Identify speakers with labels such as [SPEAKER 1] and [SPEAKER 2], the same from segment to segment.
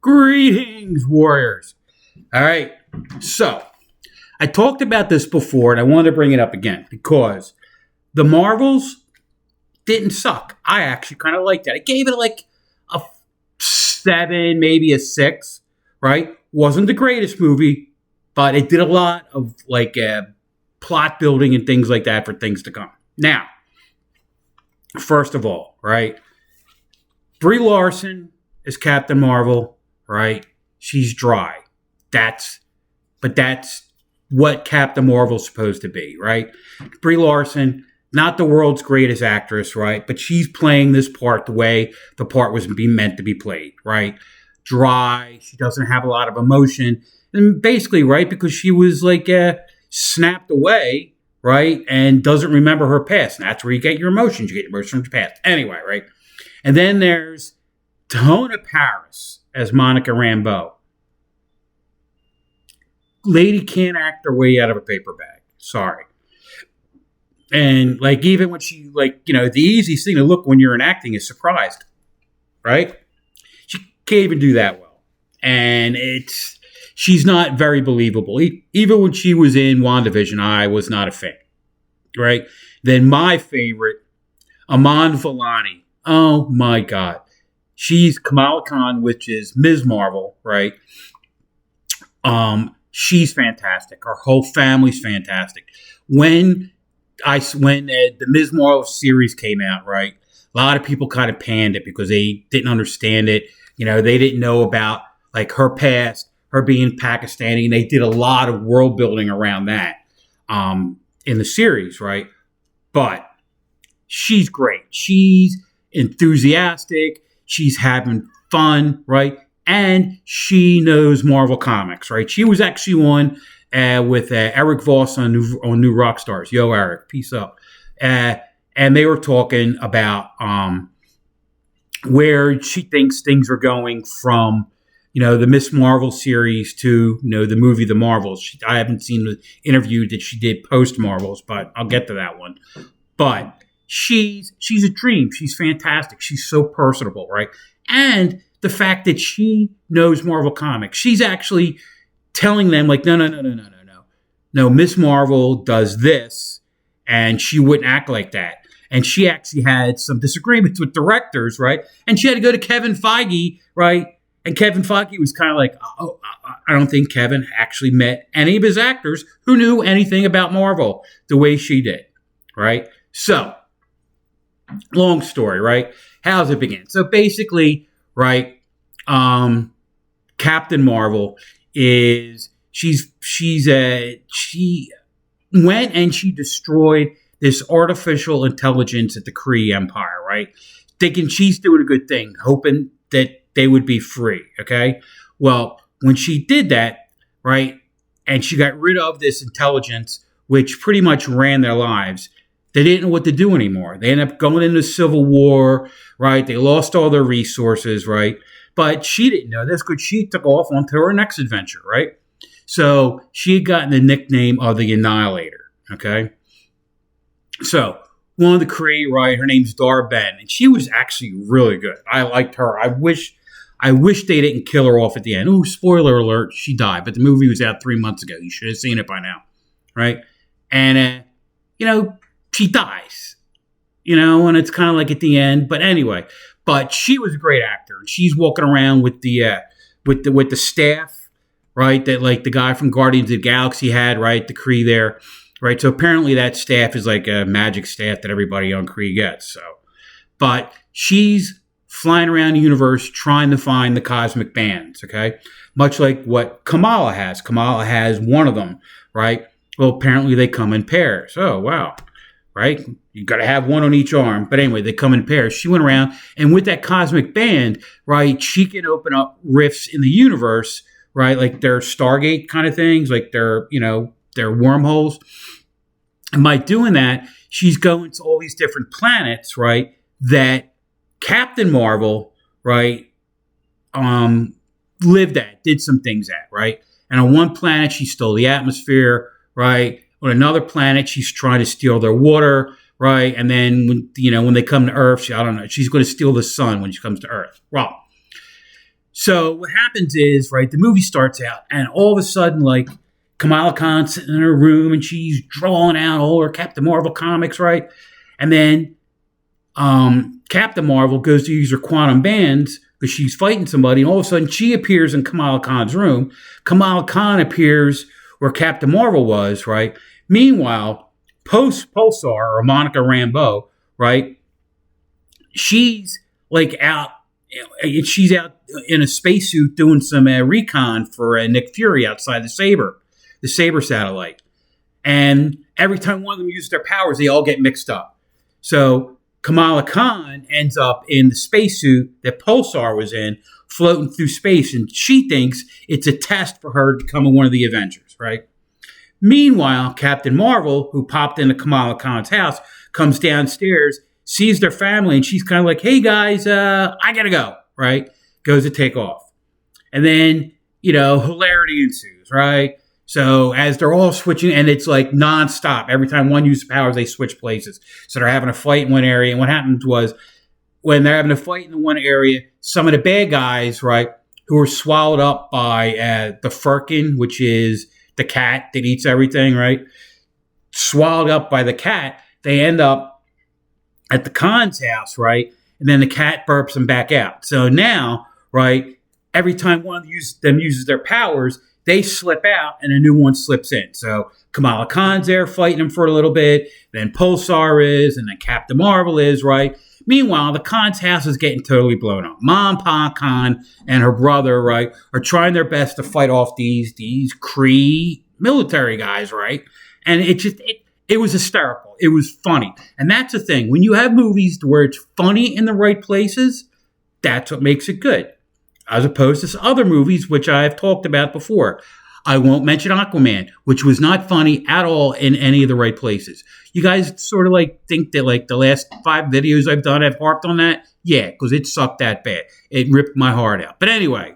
[SPEAKER 1] Greetings, warriors. All right. So, I talked about this before, and I wanted to bring it up again because the Marvels didn't suck. I actually kind of liked it. I gave it like a 7, maybe a 6, right? Wasn't the greatest movie, but it did a lot of like plot building and things like that for things to come. Now, first of all, right? Brie Larson is Captain Marvel, right? She's dry. That's what Captain Marvel's supposed to be, right? Brie Larson, not the world's greatest actress, right? But she's playing this part the way the part was meant to be played, right? Dry. She doesn't have a lot of emotion. And basically, right, because she was like snapped away, right? And doesn't remember her past. And that's where you get your emotions. You get your emotions from your past. Anyway, right? And then there's Tona Paris as Monica Rambeau. Lady can't act her way out of a paper bag. Sorry. And like even when she the easiest thing to look when you're in acting is surprised, right? She can't even do that well. And she's not very believable. Even when she was in WandaVision, I was not a fan, right? Then my favorite, Iman Vellani. Oh my God. She's Kamala Khan, which is Ms. Marvel, right? She's fantastic. Her whole family's fantastic. When the Ms. Marvel series came out, right, a lot of people kind of panned it because they didn't understand it. You know, they didn't know about like her past, her being Pakistani, and they did a lot of world building around that in the series, right? But she's great. She's enthusiastic. She's having fun, right? And she knows Marvel Comics, right? She was actually on with Eric Voss on New Rockstars. Yo, Eric, peace up. And they were talking about where she thinks things are going from, the Miss Marvel series to, the movie The Marvels. I haven't seen the interview that she did post Marvels, but I'll get to that one. But she's a dream. She's fantastic. She's so personable, right? And the fact that she knows Marvel Comics, she's actually telling them like, no, Miss Marvel does this, and she wouldn't act like that. And she actually had some disagreements with directors, right? And she had to go to Kevin Feige, right? And Kevin Feige was kind of like, oh, I don't think Kevin actually met any of his actors who knew anything about Marvel the way she did, right? So, long story, right? How's it begin? So basically, right, Captain Marvel is she went and she destroyed this artificial intelligence at the Kree Empire, right? Thinking she's doing a good thing, hoping that they would be free, okay? Well, when she did that, right, and she got rid of this intelligence, which pretty much ran their lives, they didn't know what to do anymore. They ended up going into civil war, right? They lost all their resources, right? But she didn't know this because she took off onto her next adventure, right? So she had gotten the nickname of the Annihilator, okay? So one of the Kree, right, her name's Darbarian, and she was actually really good. I liked her. I wish they didn't kill her off at the end. Ooh, spoiler alert, she died. But the movie was out 3 months ago. You should have seen it by now, right? And, she dies, and it's kind of like at the end. But anyway, but she was a great actor. She's walking around with the staff, right? That like the guy from Guardians of the Galaxy had, right? The Kree there, right? So apparently that staff is like a magic staff that everybody on Kree gets. So, but she's flying around the universe trying to find the cosmic bands, okay? Much like what Kamala has. Kamala has one of them, right? Well, apparently they come in pairs. Oh, wow. Right? You got to have one on each arm. But anyway, they come in pairs. She went around, and with that cosmic band, right, she can open up rifts in the universe, right? Like their Stargate kind of things, like their wormholes. And by doing that, she's going to all these different planets, right, that Captain Marvel, right, lived at, did some things at, right? And on one planet, she stole the atmosphere, right? On another planet, she's trying to steal their water, right? And then when they come to Earth, she's going to steal the sun when she comes to Earth. Well, So what happens is, right, the movie starts out, and all of a sudden, like, Kamala Khan's sitting in her room, and she's drawing out all her Captain Marvel comics, right? And then Captain Marvel goes to use her quantum bands because she's fighting somebody, and all of a sudden she appears in Kamala Khan's room. Kamala Khan appears where Captain Marvel was, right? Meanwhile, Pulsar, or Monica Rambeau, right? She's like out. She's out in a spacesuit doing some recon for Nick Fury outside the Saber satellite. And every time one of them uses their powers, they all get mixed up. So Kamala Khan ends up in the spacesuit that Pulsar was in, floating through space, and she thinks it's a test for her to become one of the Avengers, right? Meanwhile, Captain Marvel, who popped into Kamala Khan's house, comes downstairs, sees their family, and she's kind of like, hey guys, I gotta go, right? Goes to take off. And then, hilarity ensues, right? So as they're all switching, and it's like nonstop. Every time one uses powers, they switch places. So they're having a fight in one area. And what happened was, when they're having a fight in the one area, some of the bad guys, right, who were swallowed up by the Firkin, which is the cat that eats everything, right? Swallowed up by the cat, they end up at the Khan's house, right? And then the cat burps them back out. So now, right, every time one of them uses their powers, they slip out and a new one slips in. So Kamala Khan's there fighting them for a little bit. Then Pulsar is, and then Captain Marvel is, right? Meanwhile, the Khan's house is getting totally blown up. Mom, Pa Khan, and her brother, right, are trying their best to fight off these Kree military guys, right? And it was hysterical. It was funny. And that's the thing. When you have movies where it's funny in the right places, that's what makes it good. As opposed to other movies, which I have talked about before. I won't mention Aquaman, which was not funny at all in any of the right places. You guys sort of like think that like the last 5 videos I've done, I've harped on that? Yeah, because it sucked that bad. It ripped my heart out. But anyway,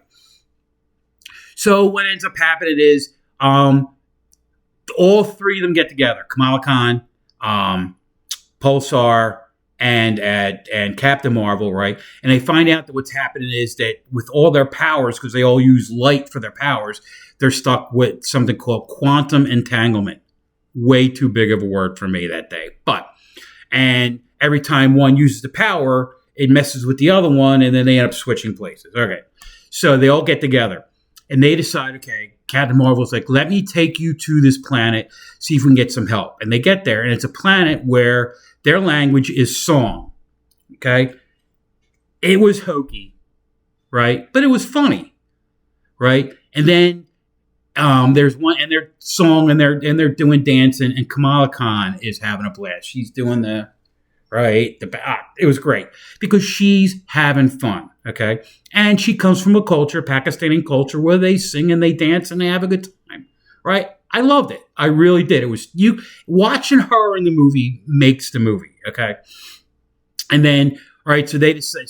[SPEAKER 1] so what ends up happening is all 3 of them get together. Kamala Khan, Pulsar, and Captain Marvel, right? And they find out that what's happening is that with all their powers, because they all use light for their powers, they're stuck with something called quantum entanglement. Way too big of a word for me that day. And every time one uses the power, it messes with the other one, and then they end up switching places. Okay. So they all get together, and they decide, okay, Captain Marvel's like, let me take you to this planet, see if we can get some help. And they get there, and it's a planet where their language is song. Okay? It was hokey, right? But it was funny, right? And then there's one, and they're song, and they're doing dancing, and Kamala Khan is having a blast. She's doing it was great because she's having fun, okay? And she comes from a culture, Pakistani culture, where they sing and they dance and they have a good time, right? I loved it. I really did. It was watching her in the movie makes the movie, okay? And then, all right, so they decide,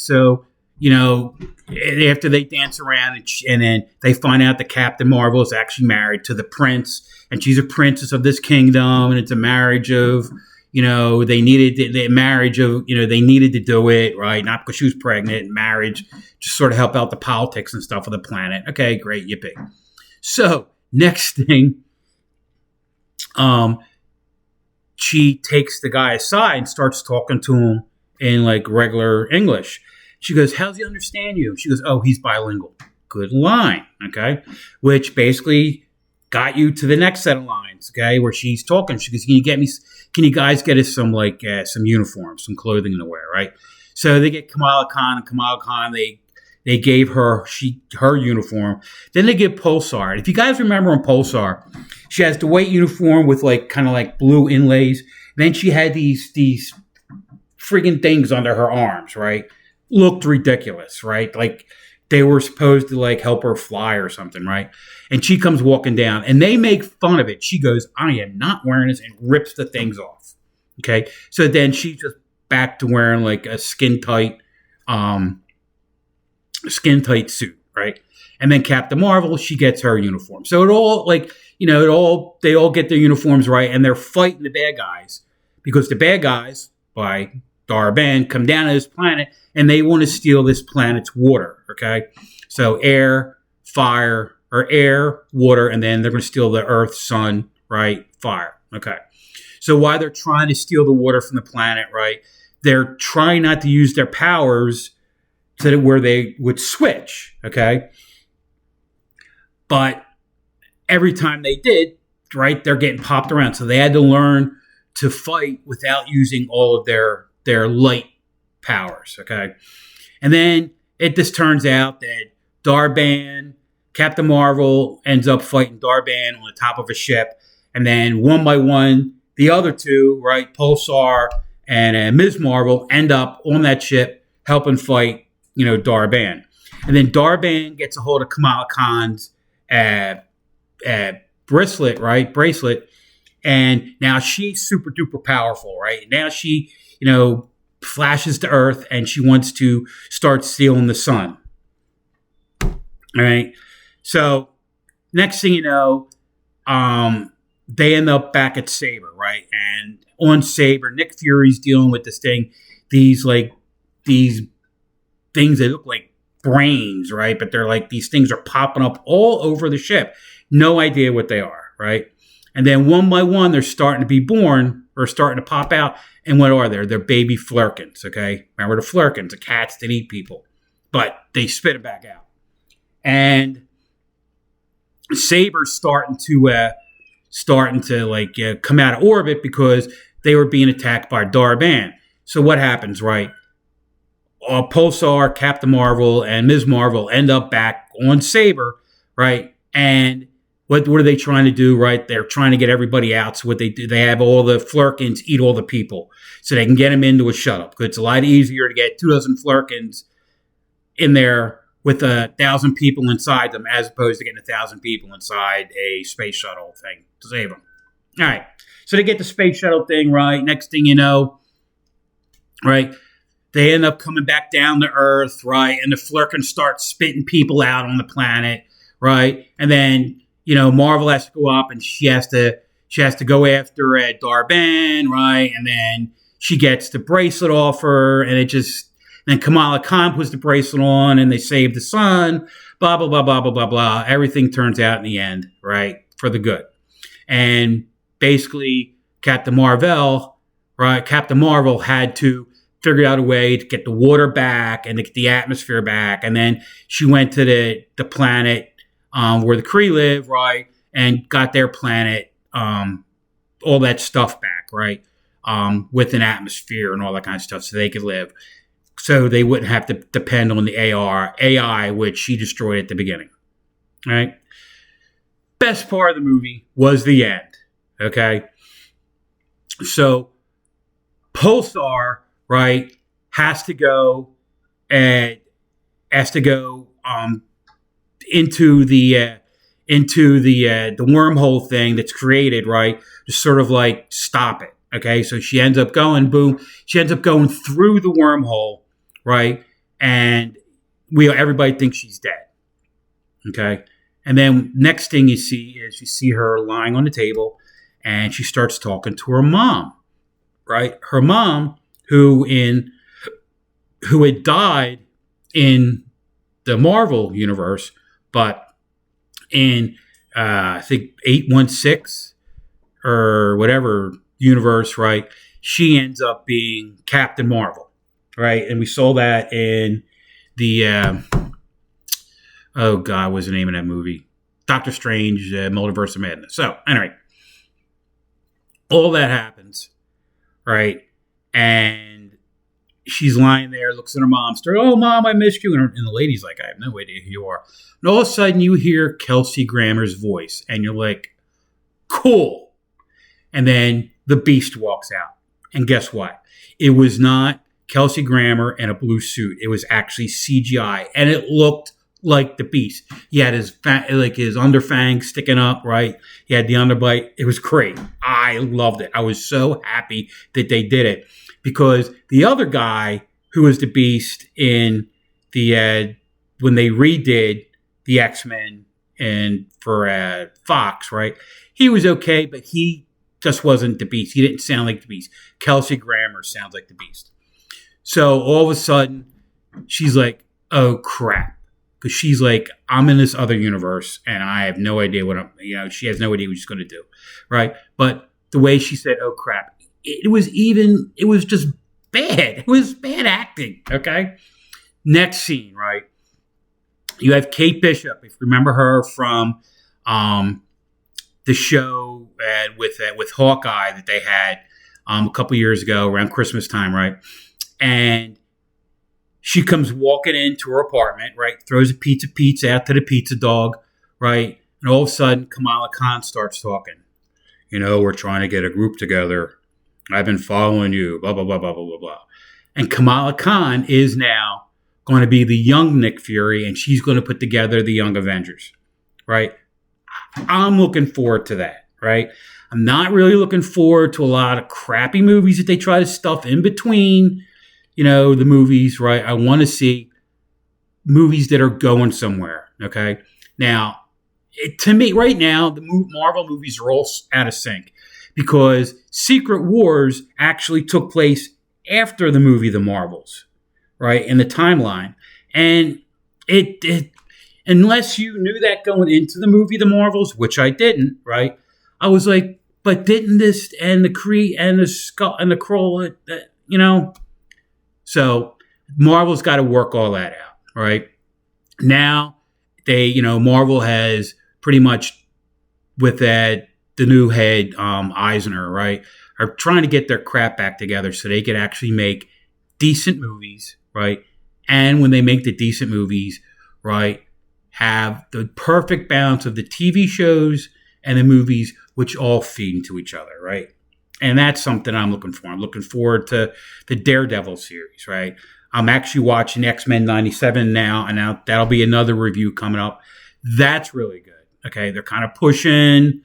[SPEAKER 1] after they dance around and then they find out that Captain Marvel is actually married to the prince, and she's a princess of this kingdom, and it's a marriage of, they needed to do it, right? Not because she was pregnant, marriage, just sort of help out the politics and stuff of the planet. Okay, great, yippee. So, next thing, she takes the guy aside and starts talking to him in like regular English. She goes, how's he understand you? She goes, oh, he's bilingual. Good line, okay? Which basically got you to the next set of lines, okay, where she's talking. She goes, can you guys get us some some uniforms, some clothing to wear, right? So they get Kamala Khan, they gave her her uniform. Then they give Pulsar. And if you guys remember on Pulsar, she has the white uniform with kind of blue inlays. Then she had these friggin' things under her arms, right? Looked ridiculous, right? Like they were supposed to help her fly or something, right? And she comes walking down and they make fun of it. She goes, I am not wearing this, and rips the things off. Okay. So then she's just back to wearing a skin tight suit, right? And then Captain Marvel, she gets her uniform. So it all they all get their uniforms right, and they're fighting the bad guys because the bad guys, by Darbarian come down to this planet, and they want to steal this planet's water. Okay, so air, fire, or air, water, and then they're going to steal the earth, sun, right, fire. Okay, so while they're trying to steal the water from the planet, right, they're trying not to use their powers to where they would switch. Okay, but every time they did, right, they're getting popped around. So they had to learn to fight without using all of their light powers. Okay, and then it just turns out that Darbarian, Captain Marvel ends up fighting Darbarian on the top of a ship, and then one by one, the other two, right, Pulsar and Ms. Marvel, end up on that ship helping fight, Darbarian, and then Darbarian gets a hold of Kamala Khan's bracelet, and now she's super duper powerful, right? Now she, flashes to Earth, and she wants to start stealing the sun. All right. So next thing you know, they end up back at Saber, right? And on Saber, Nick Fury's dealing with this thing, these things that look like brains, right? But they're like, these things are popping up all over the ship. No idea what they are, right? And then one by one, they're starting to be born or starting to pop out. And what are they? They're baby flurkins, okay? Remember the flurkins, the cats that eat people. But they spit it back out. And Saber's starting to come out of orbit because they were being attacked by Darbarian. So what happens, right? Pulsar, Captain Marvel, and Ms. Marvel end up back on Saber, right? And what are they trying to do, right? They're trying to get everybody out. So what they do, they have all the flurkins eat all the people so they can get them into a shuttle. Because it's a lot easier to get 2,000 flurkins in there with 1,000 people inside them as opposed to getting 1,000 people inside a space shuttle thing to save them. All right. So they get the space shuttle thing, right? Next thing you know, right, they end up coming back down to Earth, right? And the flurkins start spitting people out on the planet, right? And then, Marvel has to go up and she has to go after Darbarian, right? And then she gets the bracelet off her, and then Kamala Khan puts the bracelet on, and they save the sun, blah, blah, blah, blah, blah, blah, blah. Everything turns out in the end, right, for the good. And basically, Captain Marvel had to figure out a way to get the water back and to get the atmosphere back. And then she went to the planet where the Kree live, right, and got their planet, all that stuff back, right, with an atmosphere and all that kind of stuff so they could live. So they wouldn't have to depend on the AI, which she destroyed at the beginning, right? Best part of the movie was the end, okay? So Pulsar, right, has to go into the wormhole thing that's created, right, to sort of like stop it. Okay, so she ends up going, boom. She ends up going through the wormhole, right, and everybody thinks she's dead. Okay, and then next thing you see her lying on the table, and she starts talking to her mom, right? Her mom, who had died in the Marvel universe, but in I think 816 or whatever universe, right? She ends up being Captain Marvel, right? And we saw that in the oh God, what's the name of that movie? Doctor Strange, Multiverse of Madness. So anyway, all that happens, right? And she's lying there, looks at her mom, starts, "Oh, Mom, I missed you." And the lady's like, "I have no idea who you are." And all of a sudden, you hear Kelsey Grammer's voice, and you're like, "Cool." And then the Beast walks out. And guess what? It was not Kelsey Grammer in a blue suit. It was actually CGI, and it looked like the Beast. He had his underfang sticking up, right? He had the underbite. It was great. I loved it. I was so happy that they did it. Because the other guy who was the Beast in the when they redid the X-Men and for Fox, right? He was okay, but he just wasn't the Beast. He didn't sound like the Beast. Kelsey Grammer sounds like the Beast. So all of a sudden, she's like, "Oh crap." Because she's like, I'm in this other universe and I have no idea what she has no idea what she's going to do. Right. But the way she said, oh crap, it was just bad. It was bad acting. Okay. Next scene, right? You have Kate Bishop, if you remember her from the show with Hawkeye that they had a couple years ago around Christmas time, right? And she comes walking into her apartment, right? Throws a pizza out to the pizza dog, right? And all of a sudden, Kamala Khan starts talking. We're trying to get a group together. I've been following you, blah, blah, blah, blah, blah, blah, blah. And Kamala Khan is now going to be the young Nick Fury, and she's going to put together the Young Avengers, right? I'm looking forward to that, right? I'm not really looking forward to a lot of crappy movies that they try to stuff in between, the movies, right? I want to see movies that are going somewhere, okay? Now, to me, right now, the Marvel movies are all out of sync because Secret Wars actually took place after the movie The Marvels, right, in the timeline. And it unless you knew that going into the movie The Marvels, which I didn't, right, I was like, but didn't this and the Kree and the Skull and the Kroll, So Marvel's got to work all that out, right? Now Marvel has pretty much with that the new head Eisner, right, are trying to get their crap back together so they could actually make decent movies, right? And when they make the decent movies, right, have the perfect balance of the TV shows and the movies, which all feed into each other, right? And that's something I'm looking for. I'm looking forward to the Daredevil series, right? I'm actually watching X-Men 97 now, and now that'll be another review coming up. That's really good. Okay, they're kind of pushing,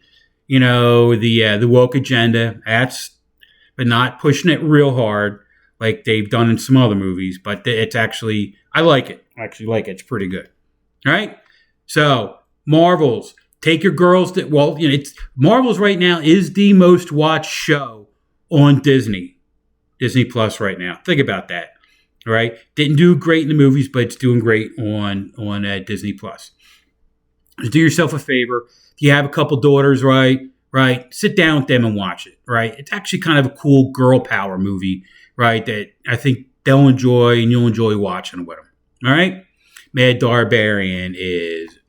[SPEAKER 1] the woke agenda. But not pushing it real hard like they've done in some other movies. But it's actually, I like it. I actually like it. It's pretty good. All right. So Marvels. Take your girls it's Marvels right now is the most watched show on Disney Plus right now. Think about that. All right. Didn't do great in the movies, but it's doing great on Disney Plus. Just do yourself a favor. If you have a couple daughters, right, sit down with them and watch it, right? It's actually kind of a cool girl power movie, right, that I think they'll enjoy and you'll enjoy watching with them. All right. Mad Darbarian is